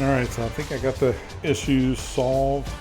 All right, so I think I got the issues solved.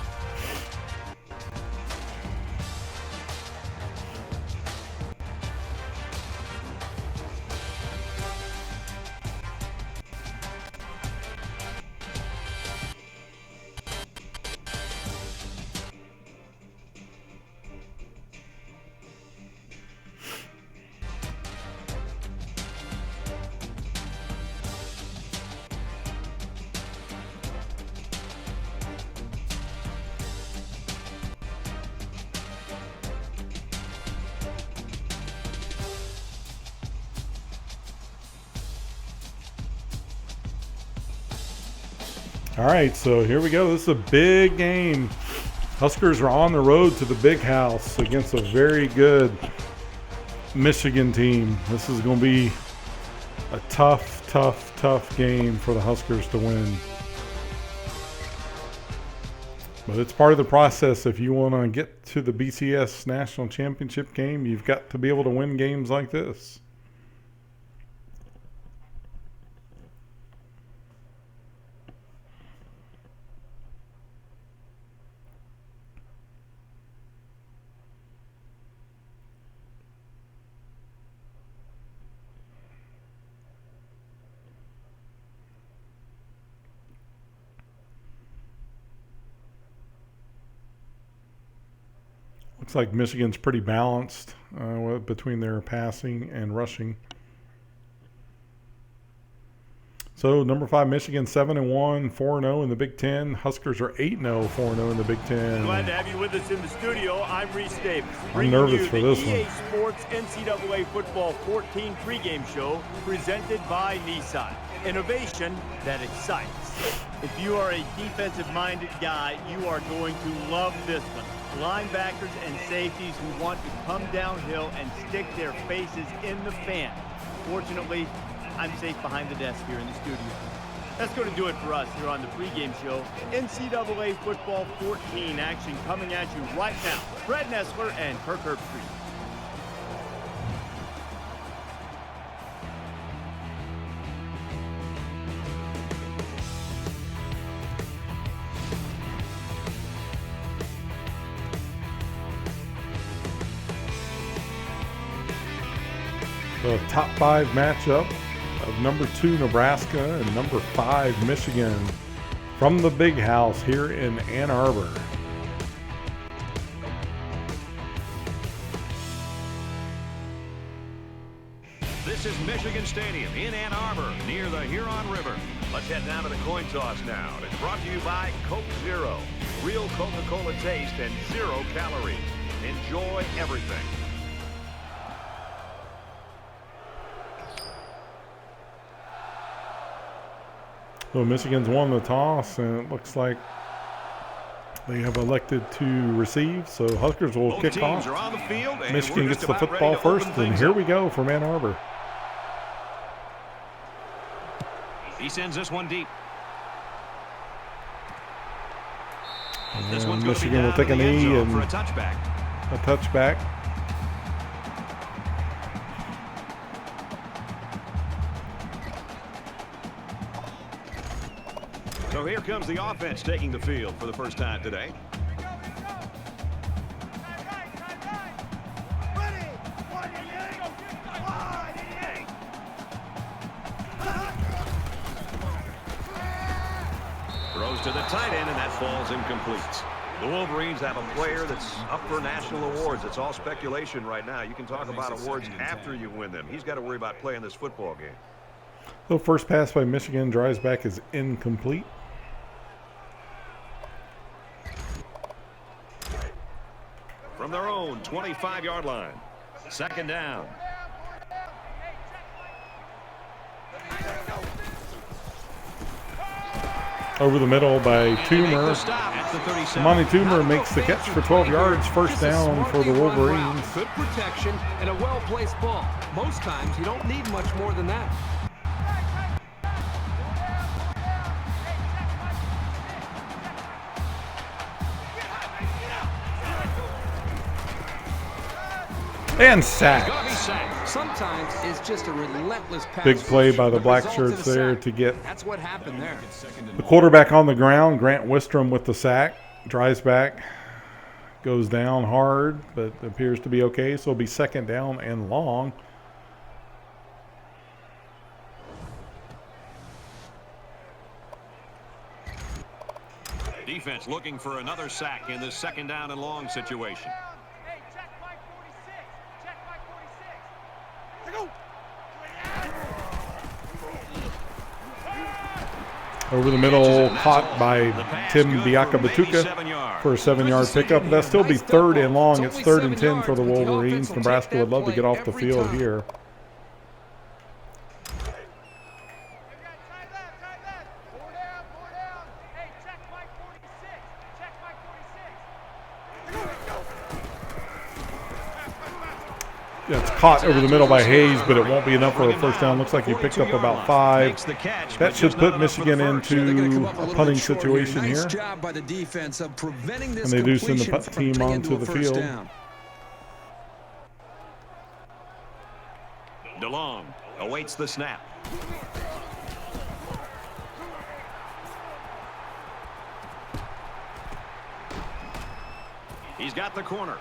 All right, so here we go. This is a big game. Huskers are on the road to the Big House against a very good Michigan team. This is going to be a tough game for the Huskers to win. But it's part of the process. If you want to get to the BCS National Championship game, you've got to be able to win games like this. Looks like Michigan's pretty balanced between their passing and rushing. So number 5 Michigan 7-1, 4-0 in the Big Ten. Huskers are 8-0, 4-0 in the Big Ten. Glad to have you with us in the studio. I'm Reese Davis. I'm nervous for this EA one. Sports NCAA Football 14 pregame show presented by Nissan. Innovation that excites. If you are a defensive-minded guy, you are going to love this one. Linebackers and safeties who want to come downhill and stick their faces in the fan. Fortunately, I'm safe behind the desk here in the studio. That's going to do it for us here on the pregame show. NCAA Football 14 action coming at you right now. Fred Nessler and Kirk Herbstreit. The top 5 matchup of number 2 Nebraska and number 5 Michigan from the Big House here in Ann Arbor. This is Michigan Stadium in Ann Arbor near the Huron River. Let's head down to the coin toss now. It's brought to you by Coke Zero. Real Coca-Cola taste and 0 calories. Enjoy everything. So Michigan's won the toss, and it looks like they have elected to receive. So Huskers will Both kick teams off. are on the field, and Michigan we're gets just the about football ready to open first, and things here up. we go from Ann Arbor. He sends this one deep. And This one's going to be Michigan will down take to a the end knee zone and for a touchback. a touchback. So here comes the offense taking the field for the first time today. Throws to the tight end, and that falls incomplete. The Wolverines have a player that's up for national awards. It's all speculation right now. You can talk about awards after you win them. He's got to worry about playing this football game. So first pass by Michigan, drives back, is incomplete. From their own 25-yard line. Second down. Over the middle by Toomer. Monty Toomer makes the catch for 12 yards. First down for the Wolverines. Good protection and a well-placed ball. Most times you don't need much more than that. And sacked. He's sacked. Sometimes it's just a relentless pass. Big play by the black Result in a shirts there sack. to get That's what happened there. the quarterback on the ground. Grant Wistrom with the sack. Drives back. Goes down hard, but appears to be okay. So it'll be second down and long. Defense looking for another sack in this second down and long situation. Hey, check Mike 46. Check Mike 46. Over the middle, caught by Tim Biakabatuka for a 7-yard pickup. That'll still be third and long. It's 3rd and 10 for the Wolverines. Nebraska would love to get off the field here. Yeah, it's caught over the middle by Hayes, but it won't be enough for a first down. Looks like he picked up about 5. That should put Michigan into a punting situation here. And they do send the punt team onto the field. DeLong awaits the snap. He's got the corner.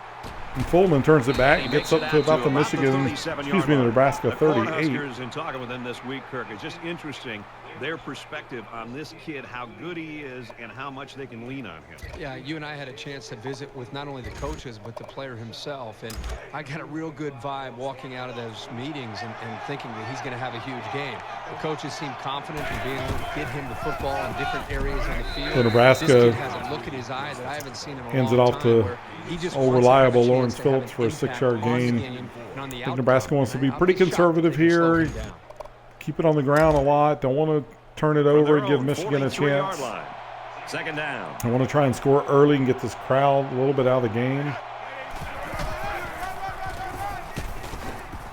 And Fullman turns it back and gets up to about the the Nebraska 38. In talking with them this week, Kirk, it's just interesting their perspective on this kid, how good he is and how much they can lean on him. Yeah, you and I had a chance to visit with not only the coaches but the player himself, and I got a real good vibe walking out of those meetings and thinking that he's going to have a huge game. The coaches seem confident in being able to get him the football in different areas on the field. So Nebraska this kid has a look in his eye that I haven't seen in a hands long it off time, to where he just old wants to have a reliable chance Lawrence to have Phillips an for a impact 6-yard on the gain. game and on the I think outcome. Nebraska wants to be I'll pretty shocked if conservative they slow here. him down. Keep it on the ground a lot. Don't want to turn it over and give Michigan a chance. Second down. I want to try and score early and get this crowd a little bit out of the game.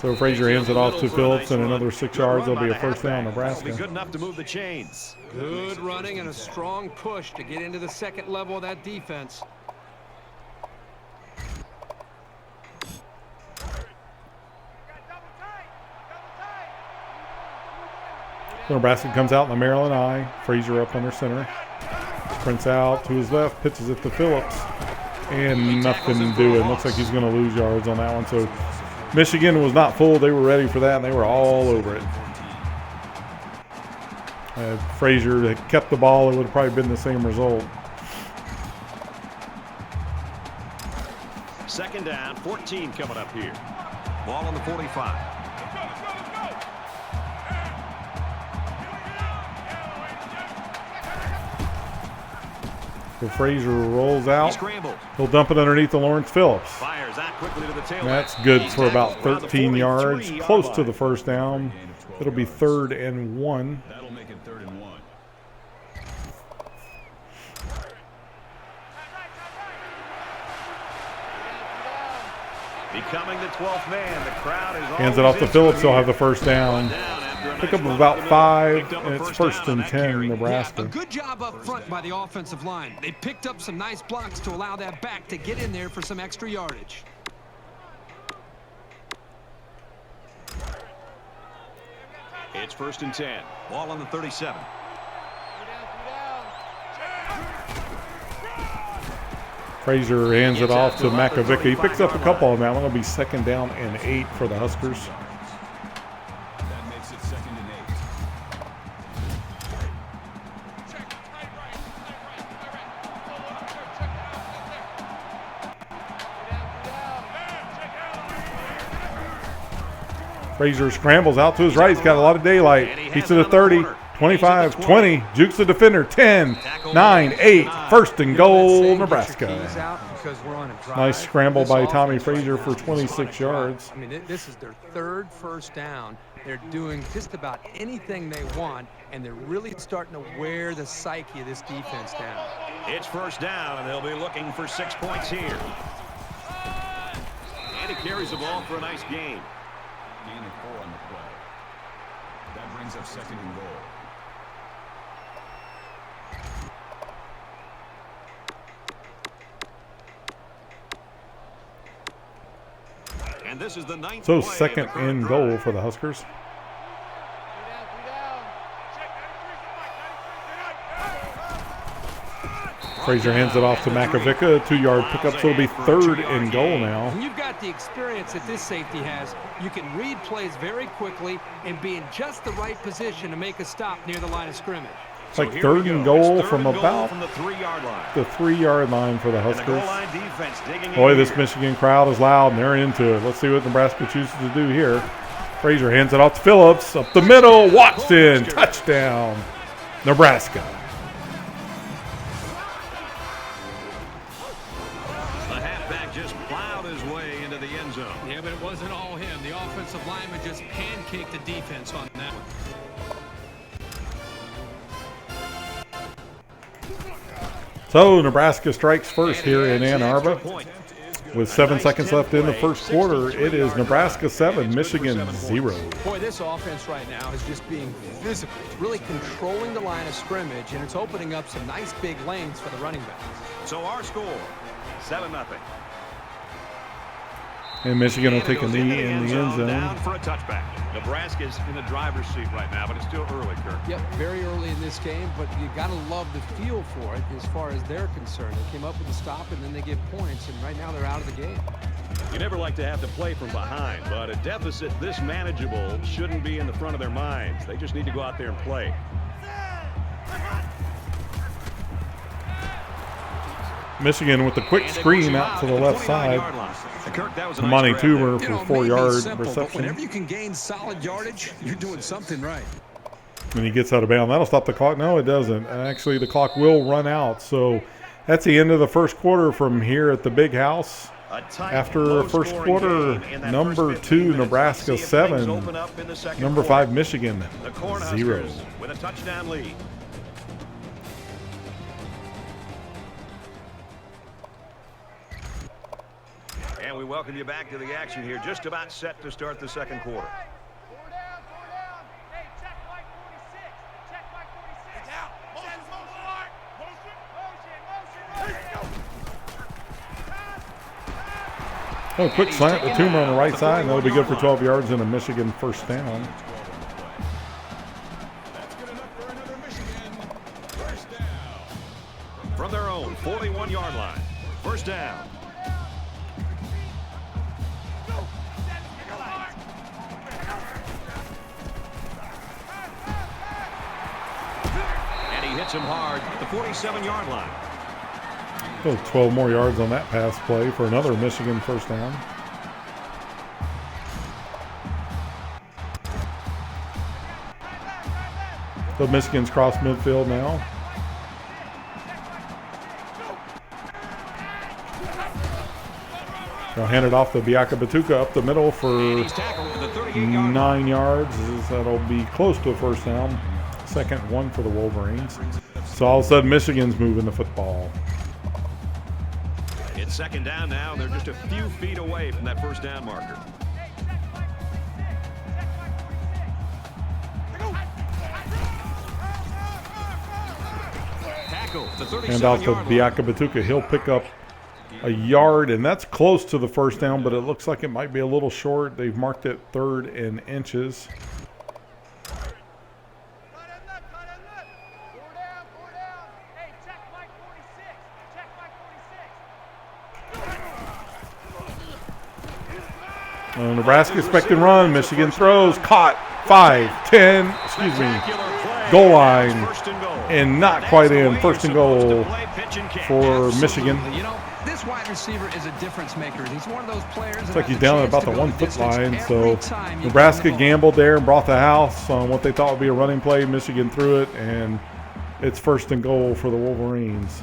So Frazier hands it off to Phillips, and another 6 yards. There'll be a first down, Nebraska. Be good enough to move the chains. Good running and a strong push to get into the second level of that defense. Nebraska comes out in the Maryland eye. Frazier up under center. Sprints out to his left, pitches it to Phillips. And nothing doing. Looks like he's going to lose yards on that one. So Michigan was not full. They were ready for that, and they were all over it. Frazier had kept the ball, it would have probably been the same result. Second down, 14 coming up here. Ball on the 45. So Frazier rolls out. He'll dump it underneath the Lawrence Phillips. Fires out quickly to the tail. That's good for about 13 yards, close to the first down. It'll be 3rd and 1. That'll make it 3rd and 1. Becoming the 12th man, the crowd is hands it off to Phillips. He'll have the first down. Pick up about 5, and it's 1st and 10, Nebraska. Yeah, a good job up front by the offensive line. They picked up some nice blocks to allow that back to get in there for some extra yardage. It's 1st and 10. Ball on the 37. Frazier hands it off to Makovica. He picks up a couple on that one. It'll be 2nd down and 8 for the Huskers. That makes it 2nd and 8. Frazier scrambles out to his right. He's got a lot of daylight. He's to the 30, 25, 20. Jukes the defender. 10, 9, 8. 1st and goal, Nebraska. Nice scramble by Tommy Frazier for 26 yards. I mean, this is their 3rd first down. They're doing just about anything they want, and they're really starting to wear the psyche of this defense down. It's 1st down, and they'll be looking for 6 points here. And he carries the ball for a nice gain. Gain of 4 on the play. That brings up 2nd and goal. And this is the 9th So play of second the current and drive. goal for the Huskers. Frazier hands it off to Makovica. 2-yard pickup, so it'll be third and goal now. And you've got the experience that this safety has. You can read plays very quickly and be in just the right position to make a stop near the line of scrimmage. It's like So here third we and go. It's goal third from and goal about from the 3-yard line. the 3-yard line for the And the goal Huskers. line defense digging in Boy, this here. Michigan crowd is loud, and they're into it. Let's see what Nebraska chooses to do here. Frazier hands it off to Phillips. Up the middle. Watson. Touchdown. Nebraska. The halfback just plowed his way into the end zone. Yeah, but it wasn't all him. The offensive lineman just pancaked the defense on that one. So Nebraska strikes first here in Ann Arbor. Extra point. With 7 seconds left in the first quarter, it is Nebraska 7, Michigan 0. Boy, this offense right now is just being physical. It's really controlling the line of scrimmage, and it's opening up some nice big lanes for the running backs. So our score, 7-0. And Michigan will And it take a goes into knee in the end down zone. for a touchback. Nebraska's in the driver's seat right now, but it's still early, Kirk. Yep, very early in this game, but you got to love the feel for it as far as they're concerned. They came up with a stop, and then they get points, and right now they're out of the game. You never like to have to play from behind, but a deficit this manageable shouldn't be in the front of their minds. They just need to go out there and play. Michigan with the quick screen out to the left side. Kirk, that was a Money nice grab Toomer there. for it may 4-yard be simple, but reception. whenever you can gain solid yardage, you're doing something right. And he gets out of bounds. That'll stop the clock. No, it doesn't. Actually, the clock will run out. So that's the end of the first quarter from here at the Big House. A tight, After first low-scoring quarter, game in that number first 2, 15 minutes. Nebraska Let's see if things 7, open up in the second number quarter. 5, Michigan The 0. Cornhuskers with a touchdown lead. And we welcome you back to the action here. Just about set to start the second quarter. 4 down, 4 down. Hey, check Mike 46. Check Mike 46. Down. Motion, motion. Oh, quick slant to Toomer on the right side, and that'll be good for 12 yards and a Michigan first down. That's good enough for another Michigan. First down. From their own 41-yard line. First down. And he hits him hard at the 47-yard line. So 12 more yards on that pass play for another Michigan first down. So Michigan's cross midfield now. They'll hand it off to Biaka Batuka up the middle And for he's tackled at the 38-yard line. 9 yards. That'll be close to a first down. Second one for the Wolverines. So all of a sudden Michigan's moving the football. It's second down now. They're just a few feet away from that first down marker. Tackle at the 37-yard Hand off to line. Biaka Batuka. He'll pick up a yard, and that's close to the first down, but it looks like it might be a little short. They've marked it 3rd and inches. 4 down, 4 down. Hey, check Mike 46. Check Mike 46. Nebraska expecting run. Michigan throws. Caught. 5, 10, excuse me, Spectacular play. goal line. That's first and goal. And not That's quite the in. way First you're and supposed to goal play pitch and catch. for Michigan. You know, this wide receiver is a difference maker. He's one of those players. Looks like he's down at about the 1 foot line. So Nebraska gambled. gambled there and brought the house on what they thought would be a running play. Michigan threw it, and it's first and goal for the Wolverines.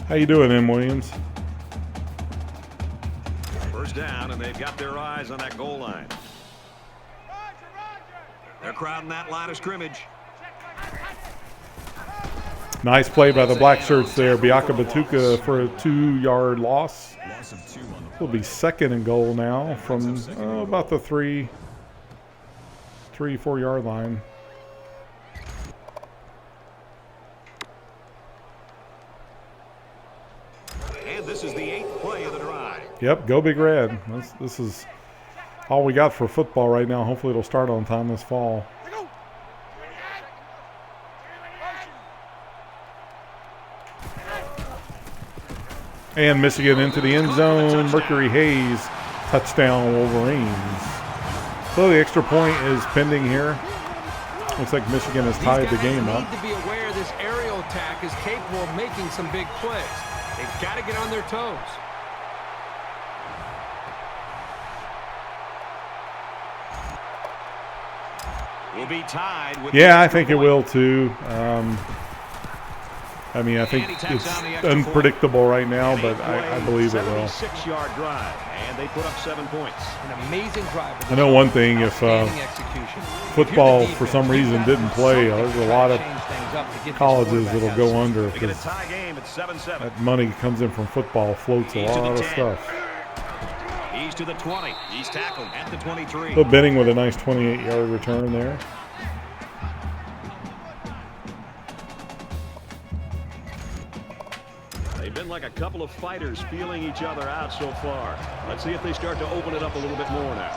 How you doing, M. Williams? First down, and they've got their eyes on that goal line. They're crowding that line of scrimmage. Nice play by the black shirts there. Biaka Batuka for a 2-yard loss. Loss of 2 on the Will be second and goal now from about the 3-4 yard line. Yep, go Big Red. This is all we got for football right now. Hopefully it'll start on time this fall. And Michigan into the end zone. Mercury Hayes, touchdown Wolverines. So the extra point is pending here. Looks like Michigan has tied the game up. Need to be aware this aerial attack is capable of making some big plays. They've got to get on their toes. Will be tied with Yeah, I think it will too. I mean, I think it's unpredictable right now, but I believe it will. 76-yard drive, and they put up 7 points. An amazing drive. I know one thing, if execution. football for some reason didn't play, there's a lot of colleges that'll go under They get a because tie game at 7-7. that money comes in from football, floats a He's to lot the of 10. stuff. He's to the 20. He's tackled at the 23. Bill Benning with a nice 28-yard return there. They've been like a couple of fighters feeling each other out so far. Let's see if they start to open it up a little bit more now.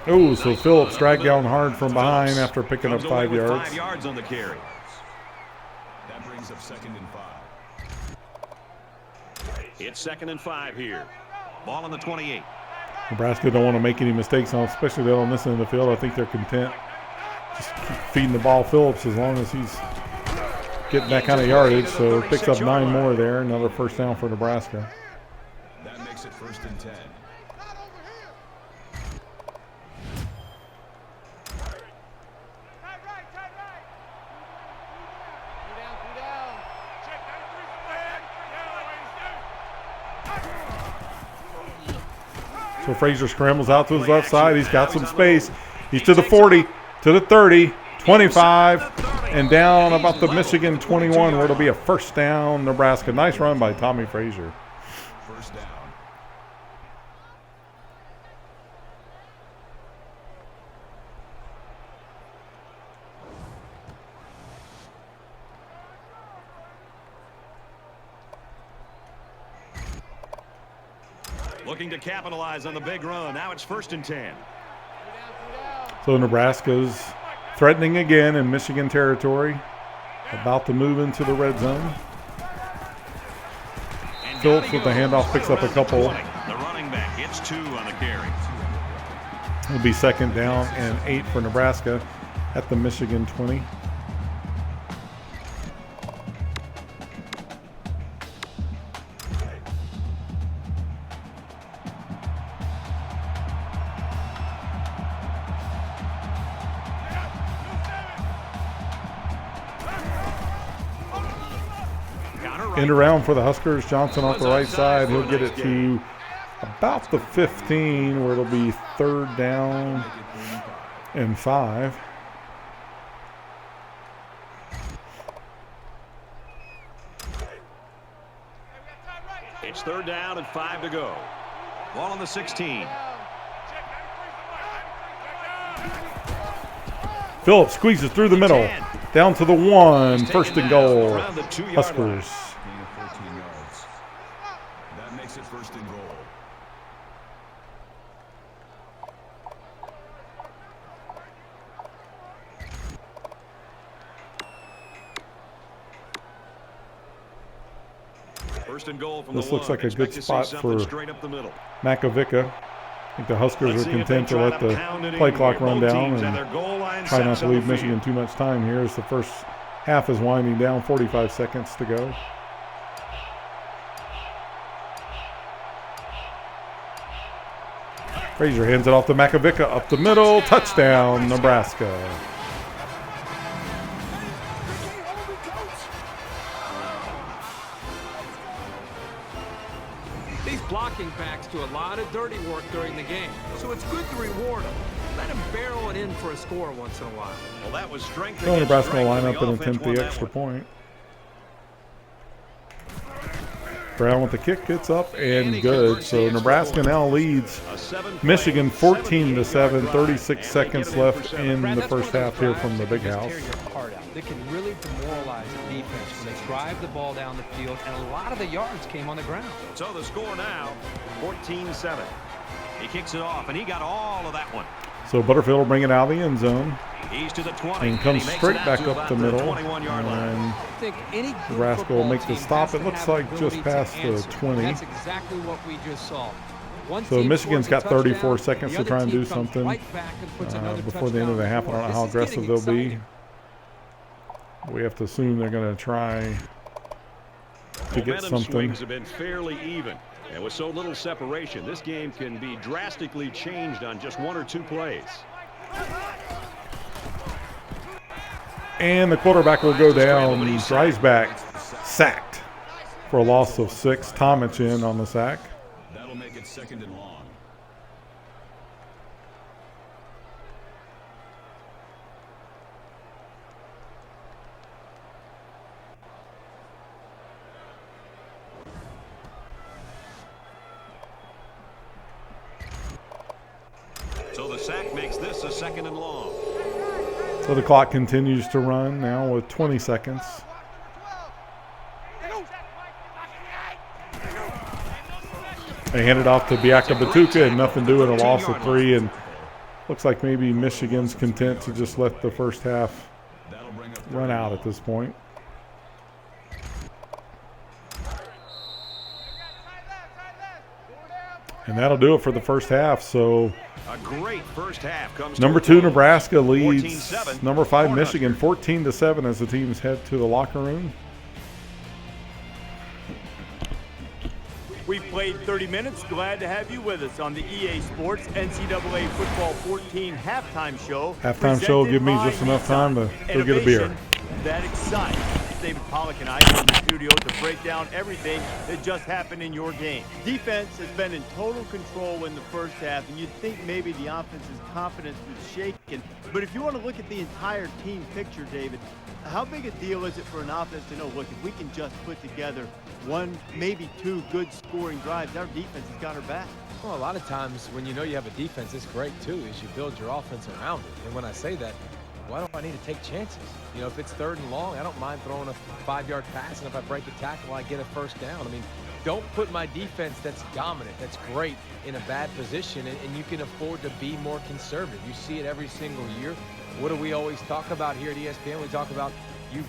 Oh, so Phillips dragged down hard from behind after picking up Comes away 5 with yards. 5 yards on the carry. That brings up 2nd and 5. It's 2nd and 5 here. Ball on the 28. Nebraska don't want to make any mistakes on, especially they on this end of the field. I think they're content just keep feeding the ball Phillips as long as he's getting that kind of yardage. So it picks up 9 more there. Another first down for Nebraska. That makes it 1st and 10. So Frazier scrambles out to his left side. He's got some space. He's to the 40, to the 30, 25, and down about the Michigan 21 where it'll be a first down Nebraska. Nice run by Tommy Frazier. First down. Looking to capitalize on the big run. Now it's 1st and 10. So Nebraska's threatening again in Michigan territory. About to move into the red zone. Phillips with the handoff picks up a couple. The running back hits 2 on the carry. It'll be 2nd down and 8 for Nebraska at the Michigan 20. End around for the Huskers. Johnson off the right side. He'll get it to about the 15 where it'll be 3rd down and 5. It's 3rd down and 5 to go. Ball on the 16. Phillips squeezes through the middle. Down to the 1. 1st and goal. Around the 2-yard Huskers. line. Gain of 14 yards. That makes it 1st and goal. First and goal from This the looks like a Expect good to see spot something for straight up the middle. Makovica. I think the Huskers Let's are see if content they to try let the pound it play in clock here. run Both down teams have and their goal line try not sets to on the leave Michigan field. too much time here as the first half is winding down. 45 seconds to go. Frazier hands it off to Makovica up the middle. Touchdown, Nebraska. These blocking backs do a lot of dirty work during the game, so it's good to reward them. Let them barrel it in for a score once in a while. Well, that was strength So against Nebraska will strength, line and up the and offense attempt won the that extra one. point. Brown with the kick, it's up and good. So Nebraska now leads Michigan 14-7. 36 seconds left in the first half here from the big house. They can really demoralize the defense when they drive the ball down the field, and a lot of the yards came on the ground. So the score now, 14-7. He kicks it off, and he got all of that one. So Butterfield will bring it out of the end zone. He's to the 20. And comes he makes straight it out back to up about the middle. 21-yard line. And I think any good Nebraska will football make the team stop. has It to looks have the like just ability to past the answer. 20. That's exactly what we just saw. One So team Michigan's scores got a 34 touchdown, seconds the to other try and team do comes something right back and puts another before the end of the half. I don't know how This is aggressive getting they'll be. exciting. We have to assume they're going to try to get Momentum something. swings have been fairly even. And with so little separation, this game can be drastically changed on just one or two plays. And the quarterback will go down. Dreisbach sacked for a loss of 6. Tomic in on the sack. That'll make it 2nd and long. So the sack makes this a 2nd and long. So the clock continues to run now with 20 seconds. They hand it off to Biaka Batuka, and nothing doing, a loss of 3. And looks like maybe Michigan's content to just let the first half run out at this point. And that'll do it for the first half. So A great first half comes number to a 2 close. Nebraska leads 14-7, number 5 Cornhuskers. Michigan 14-7 as the teams head to the locker room. We played 30 minutes. Glad to have you with us on the EA Sports NCAA Football 14 halftime show. Halftime show will give me presented just by enough time to go get a beer. Innovation that excites. David Pollack and I are in the studio to break down everything that just happened in your game. Defense has been in total control in the first half, and you'd think maybe the offense's confidence was shaken. But if you want to look at the entire team picture, David, how big a deal is it for an offense to know, look, if we can just put together one, maybe 2 good scoring drives, our defense has got our back? Well, a lot of times when you know you have a defense, it's great too, is you build your offense around it. And when I say that, why don't I need to take chances? You know, if it's 3rd and long, I don't mind throwing a 5-yard pass, and if I break a tackle, I get a first down. I mean, don't put my defense that's dominant, that's great, in a bad position, and you can afford to be more conservative. You see it every single year. What do we always talk about here at ESPN? We talk about you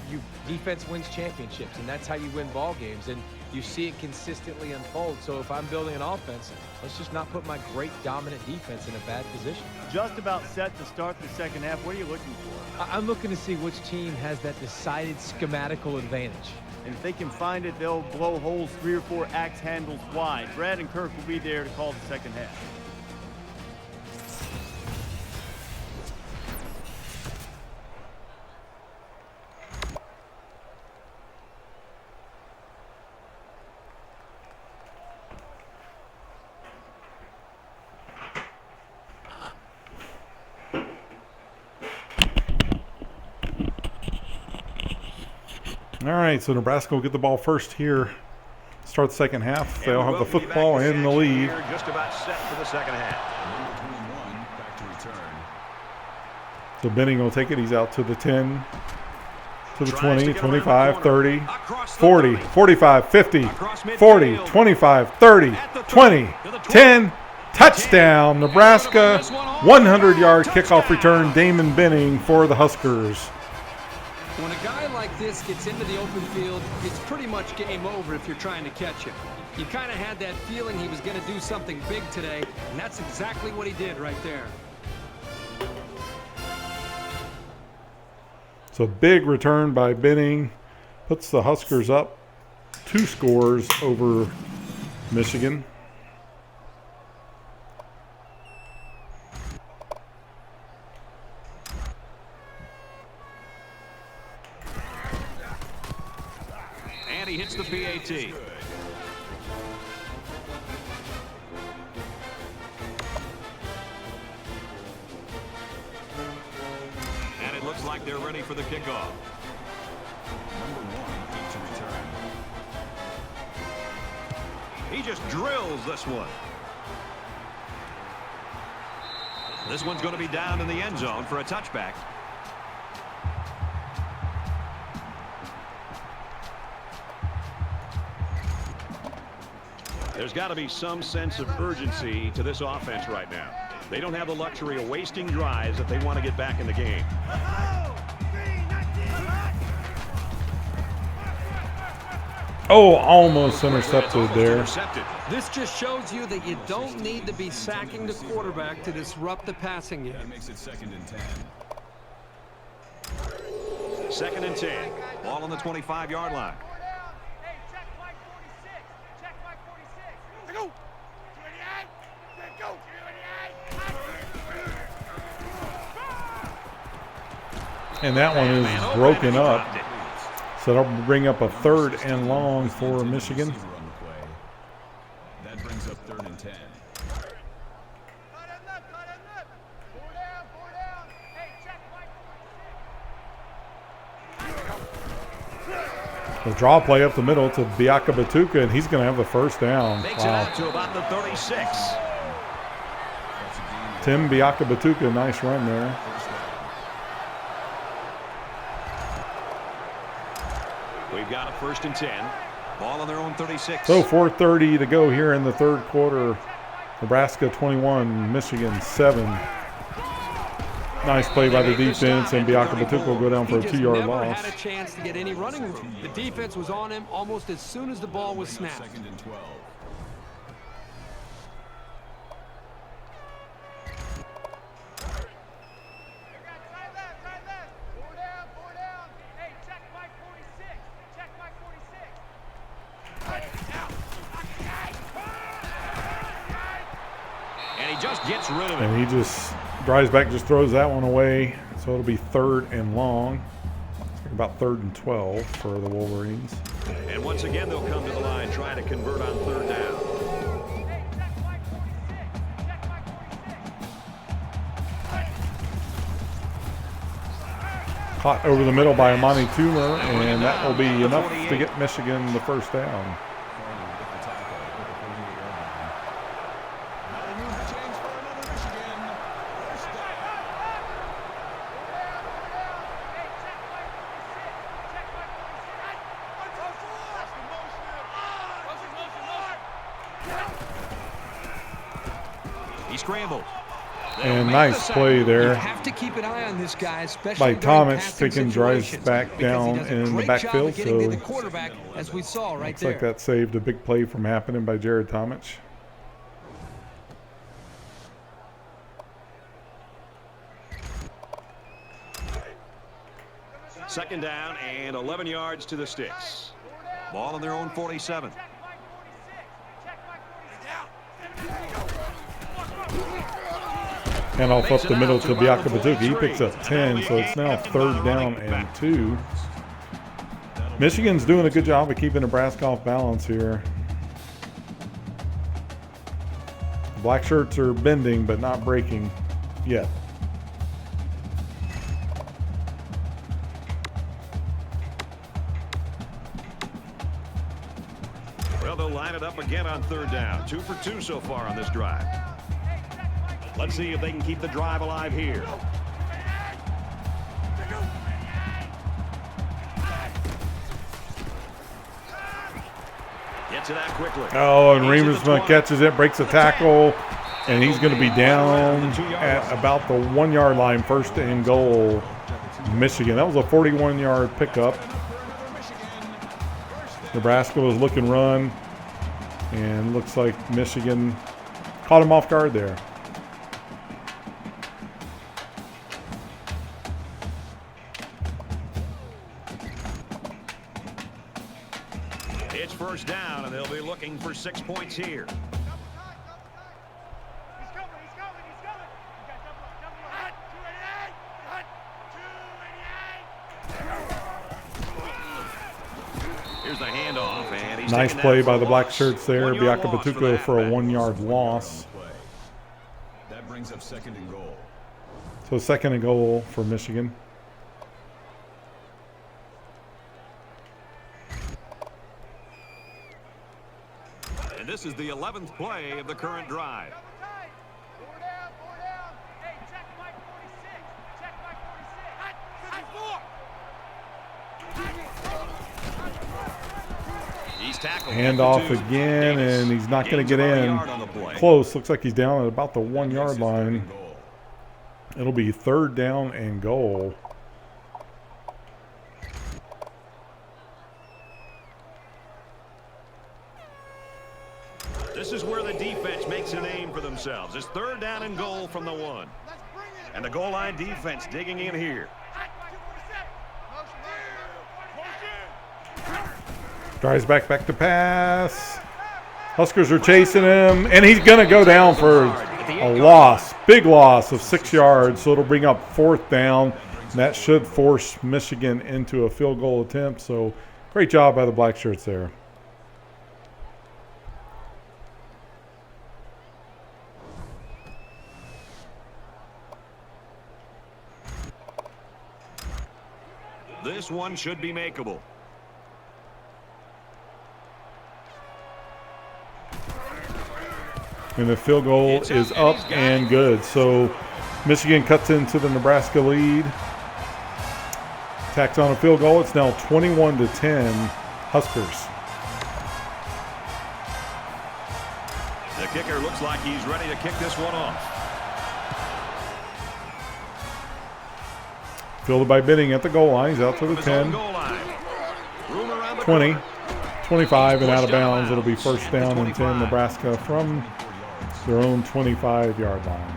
defense wins championships, and that's how you win ball games, and you see it consistently unfold. So if I'm building an offense, let's just not put my great dominant defense in a bad position. Just about set to start the second half. What are you looking for? I'm looking to see which team has that decided schematical advantage. And if they can find it, they'll blow holes 3 or 4 axe handles wide. Brad and Kirk will be there to call the second half. All right, so Nebraska will get the ball first here. Start the second half. They'll have the football and the lead. Just about set for the second half. Number 21 back to return. So Benning will take it. He's out to the 10, to the 20, 25, 30, 40, 45, 50, 40, 25, 30, 20, 10. Touchdown, Nebraska. 100-yard kickoff return. Damon Benning for the Huskers. When a guy like this gets into the open field, it's pretty much game over if you're trying to catch him. You kind of had that feeling he was going to do something big today, and that's exactly what he did right there. So big return by Benning. Puts the Huskers up 2 scores over Michigan. And he hits the PAT. And it looks like they're ready for the kickoff. Number 1 deep to return. He just drills this one. This one's going to be down in the end zone for a touchback. There's got to be some sense of urgency to this offense right now. They don't have the luxury of wasting drives if they want to get back in the game. Oh, almost intercepted there. This just shows you that you don't need to be sacking the quarterback to disrupt the passing game. That makes it 2nd and 10. 2nd and 10. Ball on the 25-yard line. Hey, check Mike 46. Check Mike 46. Go. 28. Go. 28. And that one is broken up. So that'll bring up a 3rd and long for Michigan. That brings up 3rd and 10. Cut him left. 4 down. Hey, check Mike 46. The draw play up the middle to Biaka Batuka, and he's going to have the 1st down. Makes it out to about the 36. Tim Biaka Batuka, nice run there. We've got a 1st and 10. Ball on their own 36. So 4:30 to go here in the 3rd quarter. Nebraska 21, Michigan 7. Nice play by the defense, and Biaka Batuka will go down for a 2-yard never loss. had a chance to get any running room. The defense was on him almost as soon as the ball was snapped. 2nd and 12. Side left. 4 down. Hey, check Mike 46. Check Mike 46. And he just gets rid of it. And he just drives back, just throws that one away. So it'll be 3rd and long. About 3rd and 12 for the Wolverines. And once again, they'll come to the line trying to convert on 3rd down. Hey, check Mike 46. Check Mike 46. Caught over the middle by Amani Toomer, and that will be enough to get Michigan the 1st down. He scrambled. And nice play You there have to keep an eye on this guy, especially by during Thomas. passing Taking drives situations, back because he down does a in the great job backfield. of getting to So the quarterback, as we saw right looks there. like that saved a big play from happening by Jared Tomich. Second down and 11 yards to the sticks. Ball on their own 47. Check Mike 46. Check Mike 46. And off up the middle to Biaka Batuka. He picks up 10, so it's now 3rd down and 2. Michigan's doing a good job of keeping Nebraska off balance here. The black shirts are bending, but not breaking yet. Well, they'll line it up again on 3rd down. 2 for 2 so far on this drive. Let's see if they can keep the drive alive here. Gets it out quickly. Oh, and Remersma catches it, breaks a tackle, and he's going to be down at about the 1-yard line, 1st and goal, Michigan. That was a 41-yard pickup. Nebraska was looking run, and looks like Michigan caught him off guard there. It's 1st down, and they'll be looking for 6 points here. He's coming. You got double up. Hut, 288. Here's the handoff, and he's Nice taken play that by for the a black loss. shirts there. 1-yard Biaka loss for Batuka the for a halfback. 1-yard loss. That brings up 2nd and goal. So 2nd and goal for Michigan. And this This is the 11th play of the current drive. Four down, four down. Hey, check Mike 46. Check Mike 46. He's tackled. Hand off again, and he's not going to get in. Close. Looks like he's down at about the 1 yard line. It'll be 3rd down and goal. This is where the defense makes a name for themselves. It's 3rd down and goal from the 1. And the goal line defense digging in here. Drives back to pass. Huskers are chasing him, and he's going to go down for a loss, big loss of 6 yards. So it'll bring up 4th down. That should force Michigan into a field goal attempt. So great job by the Black Shirts there. This one should be makeable. And the field goal is up and good. So Michigan cuts into the Nebraska lead. Tacks on a field goal. It's now 21-10 Huskers. The kicker looks like he's ready to kick this one off. Fielded by Benning at the goal line. He's out to the 10, 20, 25, and out of bounds. It'll be 1st down and 10 Nebraska from their own 25-yard line.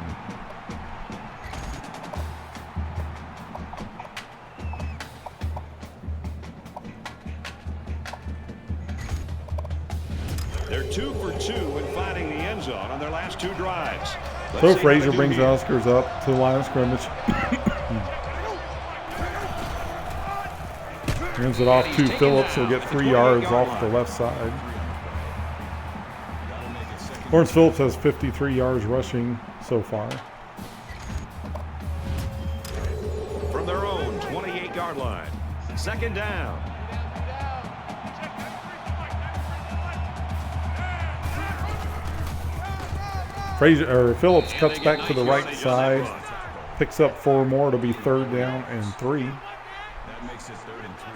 They're 2 for 2 in finding the end zone on their last 2 drives. So Frazier brings the Huskers up to the line of scrimmage. Hands it off to Phillips. He'll get 3 yards off the left side. Lawrence Phillips has 53 yards rushing so far. From their own 28-yard line. 2nd down. Phillips cuts back to the right side. Picks up 4 more. It'll be 3rd down and 3. That makes it 3rd and 3.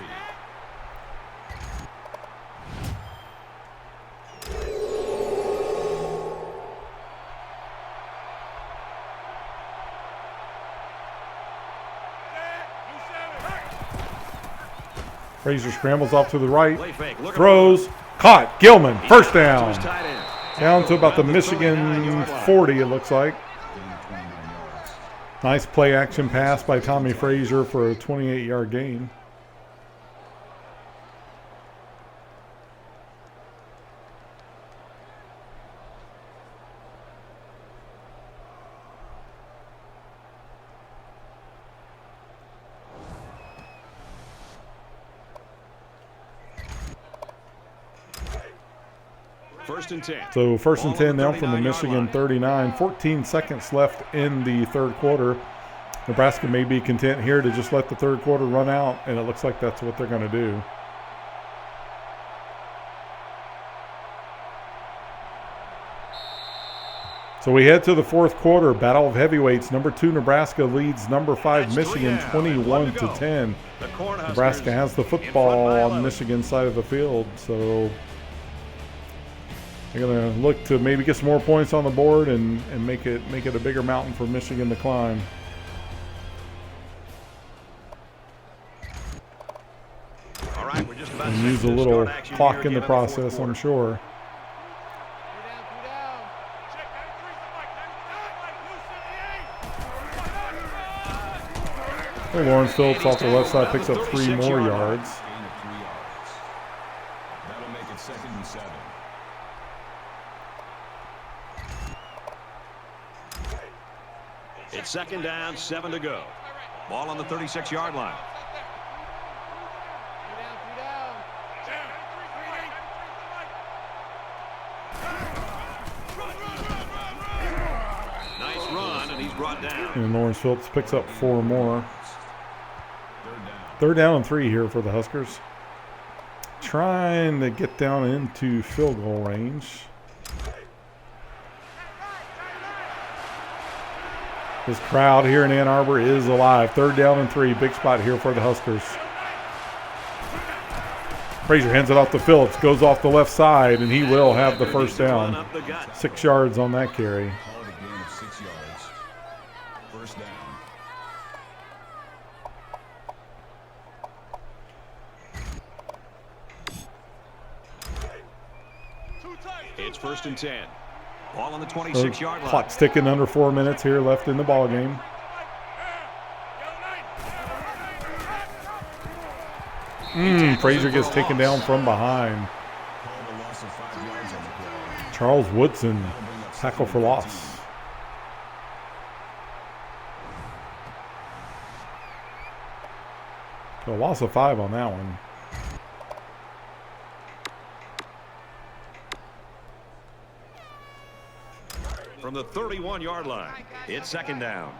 Frazier scrambles off to the right. Throws. Caught. Gilman. 1st down. Down to about the Michigan 40, it looks like. Nice play action pass by Tommy Frazier for a 28-yard gain. First and 10. So 1st and 10 now from the Michigan 39. 14 seconds left in the 3rd quarter. Nebraska may be content here to just let the 3rd quarter run out, and it looks like that's what they're going to do. So we head to the 4th quarter. Battle of heavyweights. Number 2 Nebraska leads number 5 Michigan 21-10. Nebraska has the football on Michigan's side of the field, so they're going to look to maybe get some more points on the board and make it a bigger mountain for Michigan to climb. All right, we're just about And to use a little clock in the process, I'm sure. Lawrence Phillips off the left side picks up 3 more yards. Gain of 3 yards. That'll make it 2nd and 7. It's 2nd down, 7 to go. Ball on the 36-yard line. Nice run, and he's brought down. And Lawrence Phillips picks up 4 more. 3rd down and 3 here for the Huskers. Trying to get down into field goal range. This crowd here in Ann Arbor is alive. 3rd down and 3. Big spot here for the Huskers. Frazier hands it off to Phillips. Goes off the left side, and he will have the first down. 6 yards on that carry. Call it a gain of 6 yards. First down. It's 1st and 10. Ball on the 26-yard line. Clock's ticking, under 4 minutes here left in the ball game. Frazier gets taken down from behind. Called a loss of 5 yards on the play. Charles Woodson, tackle for loss. So a loss of 5 on that one. From the 31-yard line, it's 2nd down.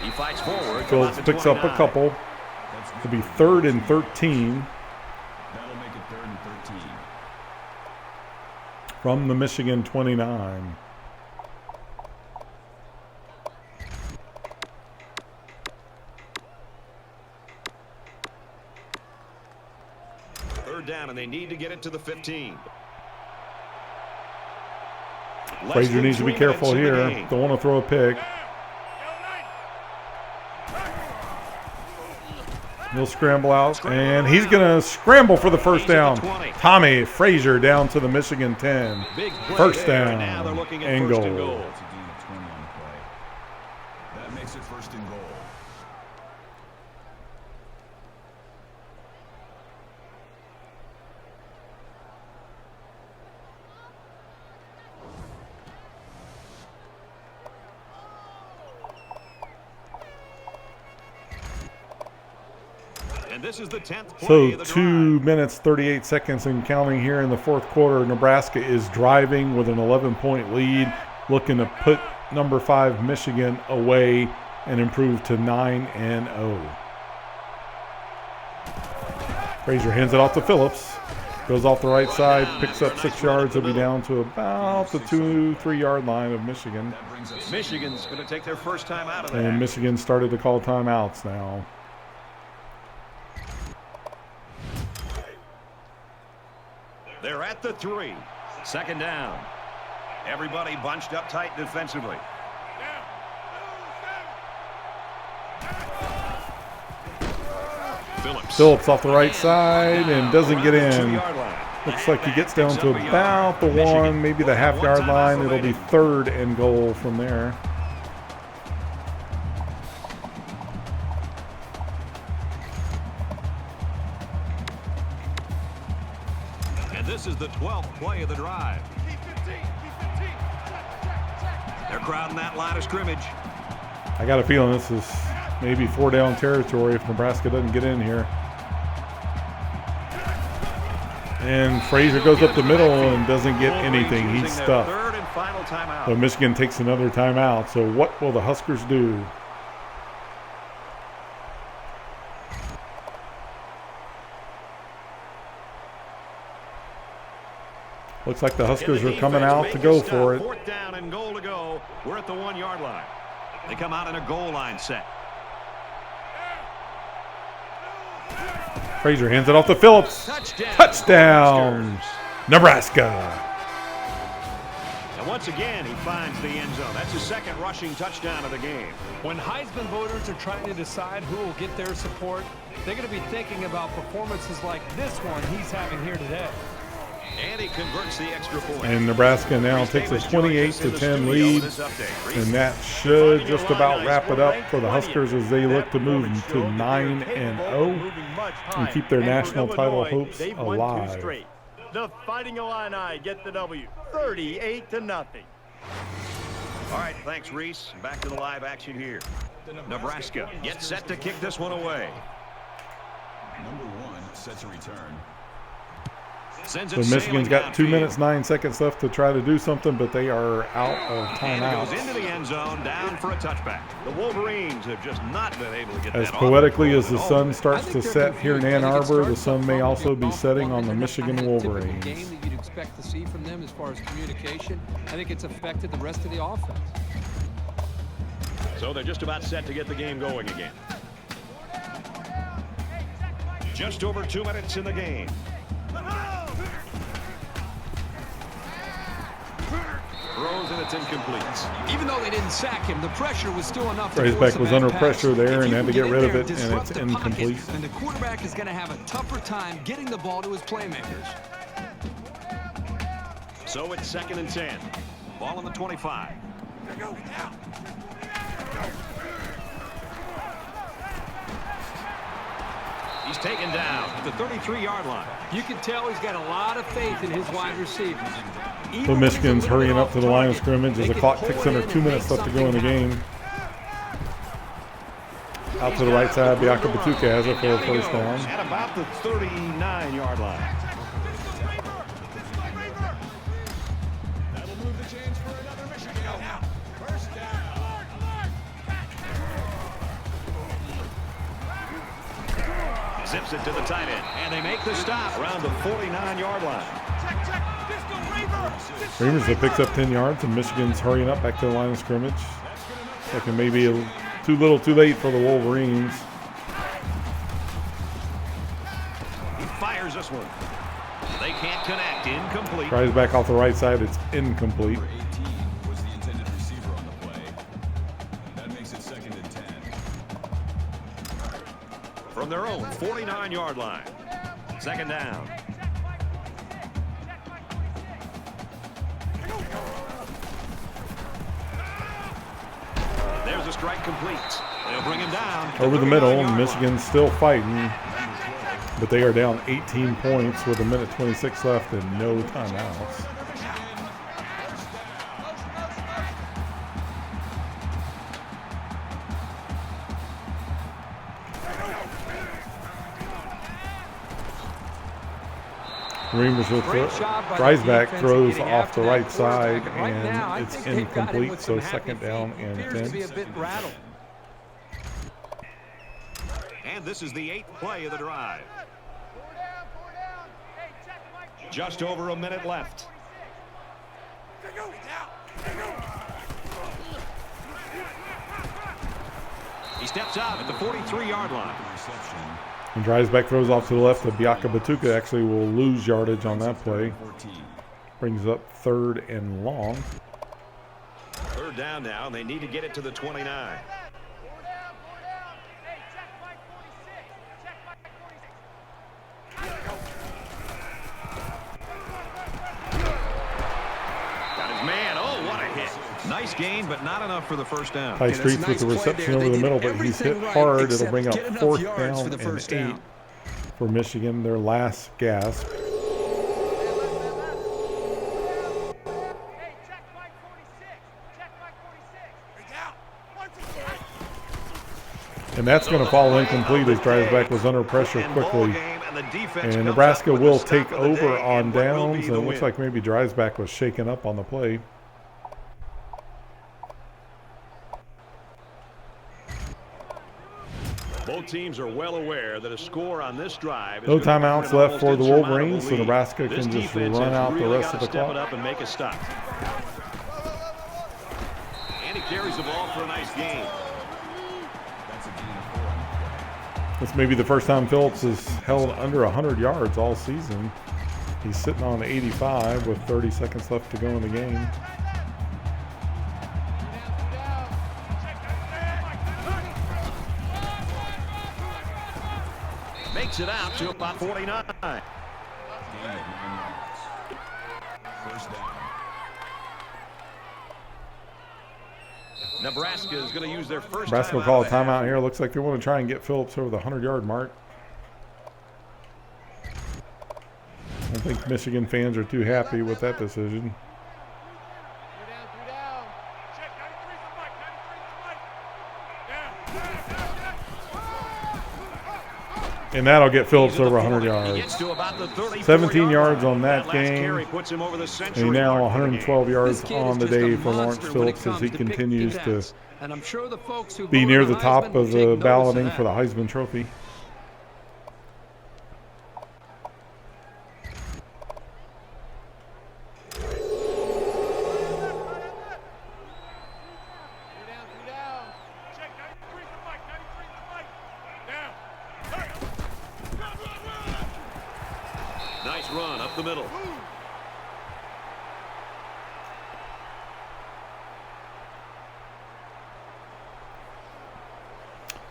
He fights forward. Phillips picks up a couple. It'll be 3rd and 13 That'll make it 3rd and 13. from the Michigan 29. Down, and they need to get it to the 15. Frazier needs to be careful here. Don't want to throw a pick. He'll scramble out, and he's going to scramble for the first down. Tommy Frazier down to the Michigan 10. First down and goal. It's a gain of 20 on the play. That makes it 1st and goal. And this is the 10th play So of the 2 drive. minutes, 38 seconds and counting here in the 4th quarter. Nebraska is driving with an 11-point lead, looking to put number 5 Michigan away and improve to 9-0. Frazier hands it off to Phillips. Goes off the right side, picks up 6 yards. He'll be down to about the 2-3 yard line of Michigan. Michigan's going to take their first time out of that. And Michigan started to call timeouts now. They're at the 3. 2nd down. Everybody bunched up tight defensively. Phillips off the right side and doesn't get in. Looks like he gets down to about the 1, maybe the half-yard line. It'll be 3rd and goal from there. And this is the 12th play of the drive. They're crowding that line of scrimmage. I got a feeling this is maybe 4-down territory if Nebraska doesn't get in here. And Frazier goes up the middle and doesn't get anything. He's stuffed. 3rd and final timeout. So Michigan takes another timeout. So what will the Huskers do? Looks like the Huskers are coming out to go for it. 4th down and goal to go. We're at the 1 yard line. They come out in a goal line set. Frazier hands it off to Phillips. Touchdown, Nebraska. And once again, he finds the end zone. That's his 2nd rushing touchdown of the game. When Heisman voters are trying to decide who will get their support, they're going to be thinking about performances like this one he's having here today. And he converts the extra point. And Nebraska now takes a 28-10 lead. And that should just about wrap it up for the Huskers as they look to move to 9-0 and keep their national title hopes alive. The Fighting Illini get the W, 38-0. All right, thanks, Reese. Back to the live action here. Nebraska gets set to kick this one away. Number 1 set to return. Sends So it Michigan's sailing got 2 downfield. minutes, 9 seconds left to try to do something, but they are out of And it goes into timeouts. the end zone, down for a touchback. The Wolverines have just not been able to get As that poetically offense as the rolling at sun home. starts to set here in Ann Arbor, the sun may also be setting on the Michigan Game Wolverines. that you'd expect to see from them as far as communication. I think it's affected the rest of the offense. So they're just about set to get the game going again. Just over 2 minutes in the game. Throws and it's incomplete. Even though they didn't sack him, the pressure was still enough to force Razorback a was bad under pass. pressure there If and you had to can get rid in of there it, and disrupt it's the pocket, incomplete. then the quarterback is going to have a tougher time getting the ball to his playmakers. So it's 2nd and 10. Ball on the 25. He's taken down at the 33-yard line. You can tell he's got a lot of faith in his wide receivers. So Michigan's hurrying up to the line of scrimmage as the clock ticks under. 2 minutes left to go in the game. Out to the right side, Biaka Batuka has it for a first down. At about the 39-yard line. That'll move the chains for another Michigan. First down. Zips it to the tight end. And they make the stop around the 49-yard line. Reavers that picks up 10 yards, and Michigan's hurrying up back to the line of scrimmage. Looking maybe too little too late for the Wolverines. He fires this one. They can't connect. Incomplete. Tries back off the right side. It's incomplete. Number 18 was the intended receiver on the play. That makes it 2nd and 10. From their own 49-yard line. 2nd down. There's a strike complete. They'll bring him down. Over the middle, and 39-yard line. Michigan's still fighting. But they are down 18 points with 1:26 left and no timeouts. Reavers with Dreisbach throws off the right side, and it's incomplete, so 2nd down and 10. And this is the 8th play of the drive. Just over a minute left. He steps out at the 43-yard line. Reception. And Dreisbach throws off to the left. Biaka Batuka actually will lose yardage on that play. 14. Brings up 3rd and long. 3rd down now, and they need to get it to the 29. Got his man. Oh, what a hit. Nice gain, but not enough for the first down. High Streets with the reception over the middle, but he's hit hard. It'll bring up 4th down and 8 for Michigan, their last gasp. And that's going to fall incomplete as Dreisbach was under pressure quickly. And Nebraska will take over on downs, and it looks like maybe Dreisbach was shaken up on the play. Both teams are well aware that a score on this drive is No going to timeouts print an left for the almost Wolverines, so insurmountable Nebraska lead. can This just defense run has out the really rest of gotta the step clock. it up and make a stop. And he carries the ball for a nice gain. That's a gain of 4 on the play. This may be the first time Phillips has held under 100 yards all season. He's sitting on 85 with 30 seconds left to go in the game. Makes it out to about 49. Gain of 9 yards. First down. Nebraska is going to use their first Nebraska will timeout call a of the half. timeout here. Looks like they want to try and get Phillips over the 100-yard mark. I think Michigan fans are too happy with that decision. And that'll get Phillips over 100 He yards. gets to about the 34 17 yards line. on that last game. carry puts him over the And century now mark for the 112 game. yards This kid on is the just a day for Lawrence monster when it Phillips as he comes to picking continues to cats. And I'm sure the folks who be voted near on the top Heisman will of take the notice of balloting that. for the Heisman Trophy. Check 93 the mic, 93 the mic. Down. Run. Nice run up the middle.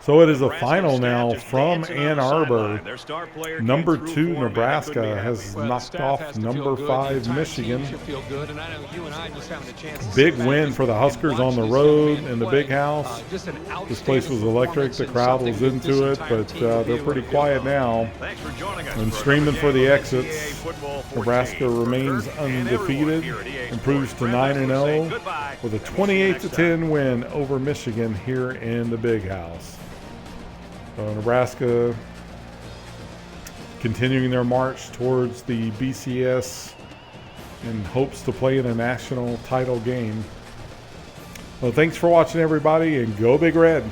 So it is a Nebraska final staff now just from dancing on Ann the Arbor. sideline. Their star player came Number through 2 for 'em, and they Nebraska couldn't be happy. has Well, the knocked staff off has to number feel good. The 5 entire Michigan. team should feel good, and I know you and I just having a chance to Big sit back win and- for the and Huskers watch on the this road young man in the play. big house. Just an This place was outstanding electric. The performance crowd and was something that into this it, entire but team will be they're able pretty to build quiet on. now. Thanks for joining us And for streaming another for the game of exits. NCAA football 14. Nebraska remains For Kirk and everyone undefeated, here at EA improves to Sports, Brad Russell 9-0 saying goodbye, with a and we'll see you next time. 28-10 win over Michigan here in the big house. So Nebraska continuing their march towards the BCS and hopes to play in a national title game. Well, thanks for watching, everybody, and go Big Red.